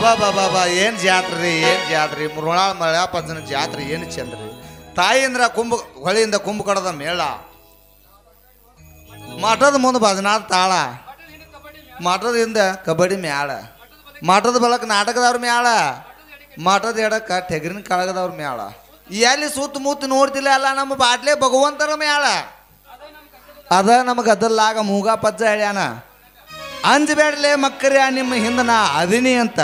ಅಬಾ ಏನ್ ಜಾತ್ರೆ ಮುರುಳಾಳ ಮಳ್ಯಾಪಂಚನ ಜಾತ್ರೆ ಏನು ಚಂದ್ರಿ ತಾಯಿಯಿಂದ ಹೊಳಿಯಿಂದ ಕುಂಭ ಕಡದ ಮೇಳ ಮಠದ ಮುಂದೆ ಭಜನಾದ ತಾಳ ಮಠದ ಹಿಂದ ಕಬಡ್ಡಿ ಮ್ಯಾಳ ಮಠದ ಬಲಕ್ ನಾಟಕದವ್ರ ಮ್ಯಾಳ ಮಠದ ಎಡಕ್ಕ ಟೆಗರಿನ ಕಳಗದವ್ರ ಮ್ಯಾಳ ಎಲ್ಲಿ ಸುತ್ತಮುತ್ತ ನೋಡ್ತಿಲ್ಲ ಅಲ್ಲ ನಮ್ಮ ಬಾಟ್ಲೆ ಭಗವಂತರ ಮ್ಯಾಳ ಅದ ನಮ್ಮ ಗದ್ದಲ್ಲಾಗ ಮೂಗ ಪಜ್ಜ ಹೇಳ್ಯಾನ ಅಂಜಬೇಡಲೇ ಮಕ್ಕರ್ಯ ನಿಮ್ಮ ಹಿಂದ ನಾ ಅದಿನಿ ಅಂತ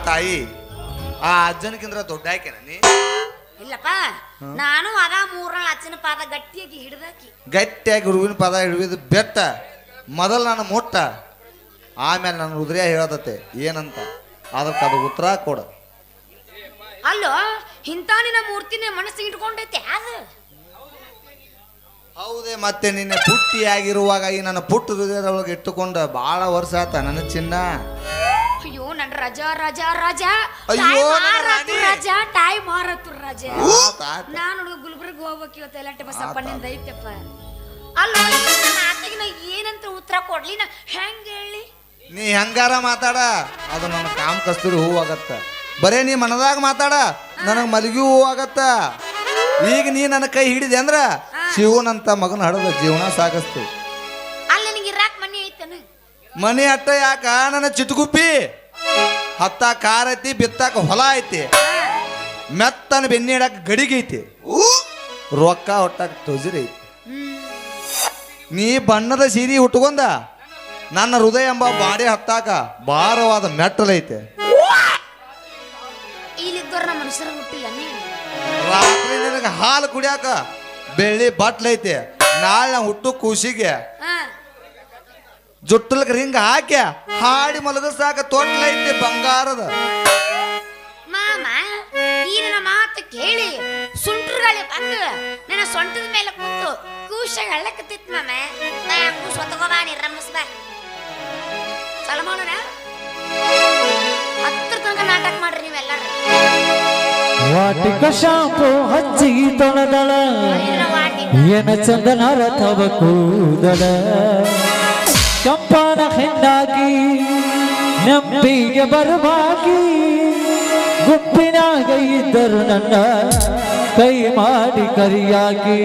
ತಾಯಿ ಆ ಅಜ್ಜನಕ್ಕಿಂತ ದೊಡ್ಡ ಆಯ್ಕೆನ ನೀ ಇಲ್ಲಪ್ಪ ನಾನು ಅದ ಮೂರನಾಳ ಅಜ್ಜನ ಪಾದ ಗಟ್ಟಿಯಾಗಿ ಗಟ್ಟಿಯಾಗಿ ಹುಡುಗಿನ ಪಾದ ಹಿಡಿದು ಬೆಟ್ಟ ಮೊದಲು ನಾನು ಮುಟ್ಟ ಆಮೇಲೆ ನನ್ನ ಹೃದಯ ಹೇಳದತ್ತೆ ಏನಂತ ಅದಕ್ಕೆ ಅದು ಉತ್ತರ ಕೊಡ ಅಲ್ಲೋ ಇಂಥ ನಿನ್ನ ಮೂರ್ತಿನ ಮನಸ್ಸಿಗೆ ಇಟ್ಕೊಂಡೈತೆ ಅದು ಹೌದೇ ಮತ್ತೆ ನಿನ್ನೆ ಪುಟ್ಟಿಯಾಗಿರುವಾಗ ಈ ನನ್ನ ಪುಟ್ಟ ಹೃದಯದೊಳಗೆ ಇಟ್ಟುಕೊಂಡ ಭಾಳ ವರ್ಷ ಆತ ನನ್ನ ಚಿನ್ನ ಅಯ್ಯೋ ನನ್ನ ರಾಜಾ ರಾಜಾ ರಾಜಾ ಅಯ್ಯೋ ರಾಜಾ ಟೈಮ್ ಮಾರತ್ತು ರಾಜಾ ನಾನು ಗುಲ್ಬರ್ಗ ಹೋಗ್ಬೇಕು ಇವತ್ತು ಎಲ್ಲಾಟೆ ಬಸಪ್ಪ ನಿಂದ ಐತೆಪ್ಪ ಅಲ್ಲೋ ಮಾತಿಗೆ ನಾ ಏನಂತ ಉತ್ತರ ಕೊಡ್ಲಿ ನಾ ಹೆಂಗ ಹೇಳಿ ನೀ ಹೆಂಗಾರ ಮಾತಾಡ ಅದು ನನ್ನ ಕಾಮ ಕಸ್ತೂರಿ ಹೂ ಆಗತ್ತ ಬರೇ ನೀ ಮನದಾಗ ಮಾತಾಡ ನನಗೆ ಮಲಗಿ ಹೂ ಆಗತ್ತ ಈಗ ನೀ ನನ್ನ ಕೈ ಹಿಡಿದೆ ಅಂದ್ರ ಶಿವನಂತ ಮಗನ ಹಡದ ಜೀವನ ಸಾಗಿಸ್ತು ಅಲ್ಲ ನಿಂಗೆ ಇರಾಕ್ ಮನೆ ಐತನ ಮನೆ ಅಟ್ಟ ಯಾಕ ನನ್ನ ಚಿಟ್ಗುಪ್ಪಿ ಹತ್ತ ಕಾರ್ ಐತಿ ಬಿತ್ತಾಕ ಹೊಲ ಐತಿ ಮೆತ್ತನ ಬೆನ್ನಿ ಇಡಾಕ ಗಡಿಗೆ ಐತಿ ರೊಕ್ಕ ಹೊಟ್ಟಾಕ ತೊಜಿರಿ ಐತಿ ನೀ ಬಣ್ಣದ ಸೀರೆ ಉಟ್ಕೊಂಡ ನನ್ನ ಹೃದಯ ಎಂಬ ಬಾಡಿ ಹತ್ತಾಕ ಭಾರವಾದ ಮೆಟ್ಟಲೈತೆ ರಾತ್ರಿ ನಿನಗೆ ಹಾಲು ಕುಡಿಯಾಕ ಬೆಳ್ಳಿ ಬಟ್ಲೈತೆ ನಾಳೆ ಹುಟ್ಟು ಖುಷಿಗೆ ಜುಟ್ಟಲ್ಕ ರಿಂಗ ಹಾಕ್ಯ ಹಾಡಿ ಮಲಗಸಾಕ ತೊಟ್ಲೈತೆ ಬಂಗಾರದ ಮಾಮ ಈ ನನ್ನ ಮಾತು ಕೇಳಿ ಸುಂಟ್ರುಗಳೇ ಬಂದು ನನ್ನ ಸೊಂಟದ ಮೇಲೆ ಕೂತು ಕೂಶಾಗ ಹಳ್ಳಕತ್ತಿತ್ತು ಮಾಮ ನಾ ಕೂಸ್ ಹೊತ್ತಗೋಬಾ ನೀ ರಮ್ಮಸ್ ಬಾ ಸಲಮಾನನ ವಾಟಿಕ ಶಾಂಪು ಹಚ್ಚಿ ತೊಳೆದಳ ಏನ ಚಂದನರ ತವ ಕೂದಲ ಚಂಪನ ಹೆಣ್ಣಾಗಿ ನಂಬಿಗೆ ಬರವಾಗಿ ಗುಂಪಿನಾಗ ಇದ್ದರು ನನ್ನ ಕೈ ಮಾಡಿ ಕರಿಯಾಗಿ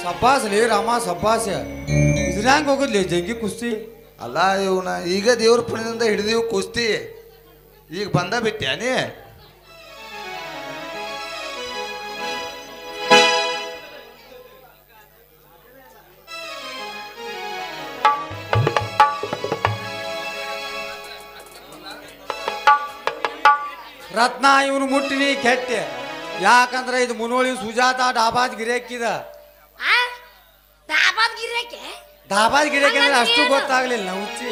ಸಬ್ಬಾಸ್ಲಿ ರಾಮ ಸಬ್ಬಾಸ ಇದ್ರಂಗ ಹೋಗುದ್ಲಿ ಜಂಗಿ ಕುಸ್ತಿ ಅಲ್ಲ ಇವನ ಈಗ ದೇವ್ರ ಪುಣ್ಯದಿಂದ ಹಿಡಿದೀವಿ ಕುಸ್ತಿ ಈಗ ಬಂದ ಬಿಟ್ಟ್ಯಾನಿ ರತ್ನ ಇವನು ಮುಟ್ಟಿನಿ ಕೆಟ್ಟೆ ಯಾಕಂದ್ರೆ ಇದು ಮುನೋಳಿ ಸುಜಾತ ಡಾಬಾದ್ ಗಿರೇಕಿದ ದಾಬಾದ್ ಗಿರೇಕಿ ಅಂದ್ರೆ ಅಷ್ಟು ಗೊತ್ತಾಗ್ಲಿಲ್ಲ ಹುಚ್ಚಿ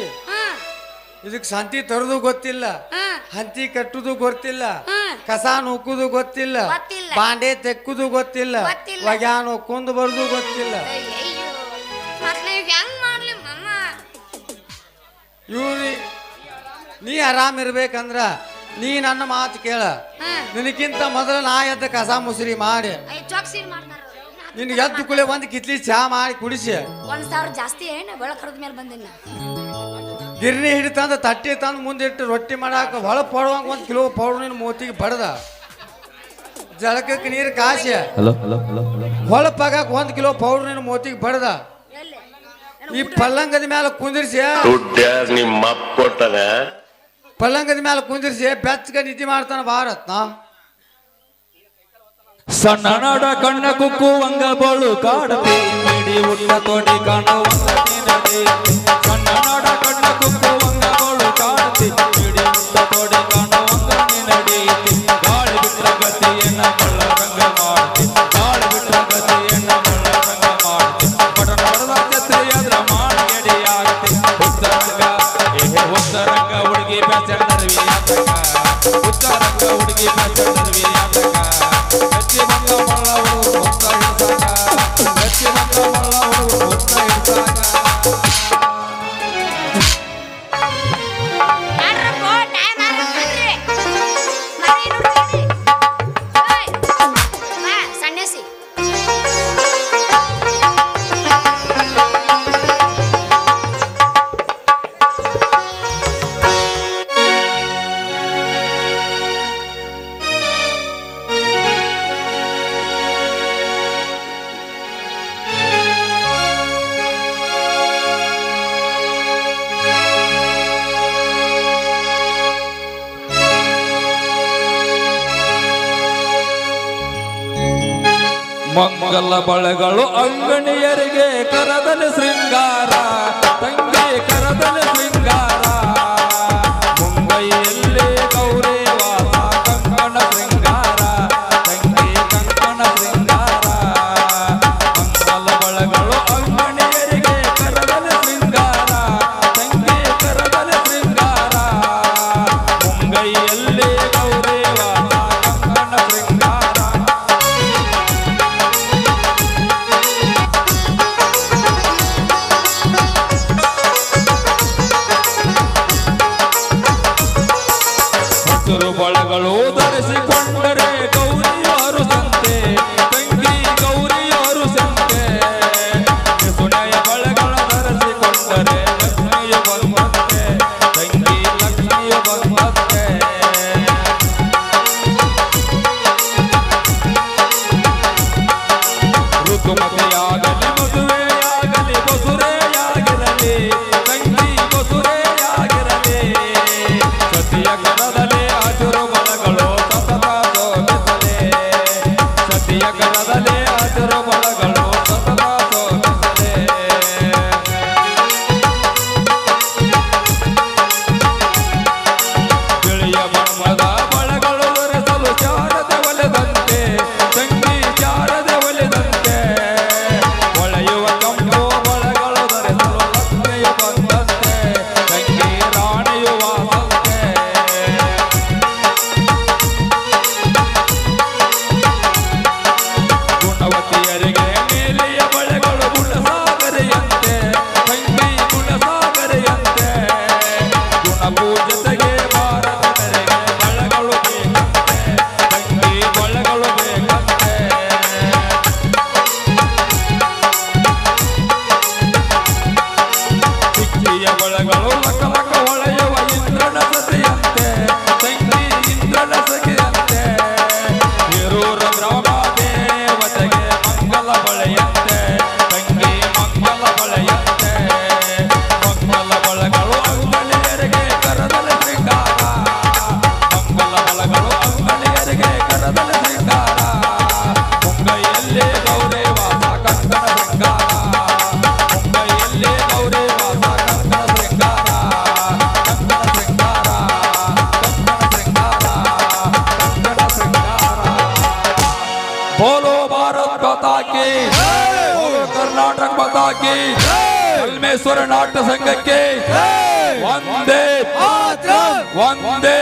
ಇದಕ್ ಸಂತಿ ತರದು ಗೊತ್ತಿಲ್ಲ ಹಂತಿ ಕಟ್ಟುದು ಗೊತ್ತಿಲ್ಲ ಕಸ ನುಕ್ಕುದು ಗೊತ್ತಿಲ್ಲ ಬಾಂಡೆ ತೆಕ್ಕುದು ಗೊತ್ತಿಲ್ಲ ಒಗ್ಯಾನ್ ಕುಂದು ಬರುದು ಗೊತ್ತಿಲ್ಲ ಇವ್ರಿ ನೀ ಆರಾಮ್ ಇರ್ಬೇಕಂದ್ರ ನೀ ನನ್ನ ಮಾತು ಕೇಳ ನಿನಕ್ಕಿಂತ ಮೊದಲು ನಾ ಎದ್ದ ಕಸ ಮುಸ್ರಿ ಮಾಡಿ ನಿನ್ ಎದ್ದು ಕುಳೆ ಒಂದ್ ಕಿತ್ಲಿ ಚಾ ಮಾಡಿ ಕುಡಿಸಿ 1000 ಜಾಸ್ತಿ ಏನ ಬೆಳಕರದ ಮೇಲೆ ಬಂದಿಲ್ಲ ಗಿರ್ನಿ ಹಿಡಿತಂದ ತಟ್ಟಿ ತಂದು ಮುಂದಿಟ್ಟು ರೊಟ್ಟಿ ಮಾಡಾಕ ಹೊಳ ಪಡುವಂಗ 1 ಕಿಲೋ ಪೌಡರ್ ನಿನ್ ಮೂತಿಗೆ ಬಡದ ಜಳಕಕ್ಕೆ ನೀರು ಕಾಸಿ ಹೊಳಪಾಗಕ್ 1 ಕಿಲೋ ಪೌಡರ್ ನಿನ್ ಮೂತಿಗೆ ಬಡದ ಈ ಪಲ್ಲಂಗದ ಮ್ಯಾಲ ಕುಂದಿರ್ಸಿ ಪಲ್ಲಂಗದ ಮ್ಯಾಲ ಕುಂದಿರ್ಸಿ ಬೆಚ್ಚಗ ನಿದ್ದೆ ಮಾಡ್ತಾನ ಭಾರತ್ ನಾ ಸಣ್ಣ ನಾಡ ಕಣ್ಣ ಕುಕ್ಕುವಂಗ ಬೋಳು ಕಾಡತಿ ಮಿಡಿ ಉಟ್ಟ ತೋಡಿ ಕಾಣುವಂಗ ನೀನಡಿ ಸಣ್ಣ ನಾಡ ಕಣ್ಣ ಕುಕ್ಕುವಂಗ ಬೋಳು ಕಾಡತಿ ಮಿಡಿ ಉಟ್ಟ ತೋಡಿ ಕಾಣುವಂಗ ನೀನಡಿ ಗಾಳಿ ಬಿಟ್ಟ ಗತಿಯನ್ನ ಬಳ್ಳರಂಗ ಮಾಡ್ತಿ ಗಾಳಿ ಬಿಟ್ಟ ಗತಿಯನ್ನ ಬಳ್ಳರಂಗ ಮಾಡ್ತಿ ಬಡನ ಬಡದ ಛತ್ರಿ ಅದ್ರ ಮಾಡಿಗಡಿ ಆಗ್ತಿ ಉತ್ತರಂಗ ಹುಡುಗಿ ಬೆಚ್ಚ ನರ್ವಿ ಆತಕ ಉತ್ತರಂಗ ಹುಡುಗಿ ಬೆಚ್ಚ ನರ್ವಿ ಆತಕ ಮಂಗಲ ಬಳೆಗಳು ಅಂಗಣಿಯರಿಗೆ ಕರದಲ್ಲಿ ಶೃಂಗಾರ ತಂಗಿ ಕರದಲ್ಲಿ ಶೃಂಗಾರ ಮುಂಗೈಯಲ್ಲಿ ಗೌರಿ ವಾಸ ಕಂಕಣ ಶೃಂಗಾರ ತಂಗಿ ಕಂಕಣ ಶೃಂಗಾರ ಮಂಗಲ ಬಳೆಗಳು ಅಂಗಣಿಯರಿಗೆ ಕರದಲ್ಲಿ ಶೃಂಗಾರ ತಂಗಿ ಕರದಲ್ಲಿ ಶೃಂಗಾರ की बोलो कर्नाटक माता की कलमेश्वर नाट्य संघ के वंदे वंदे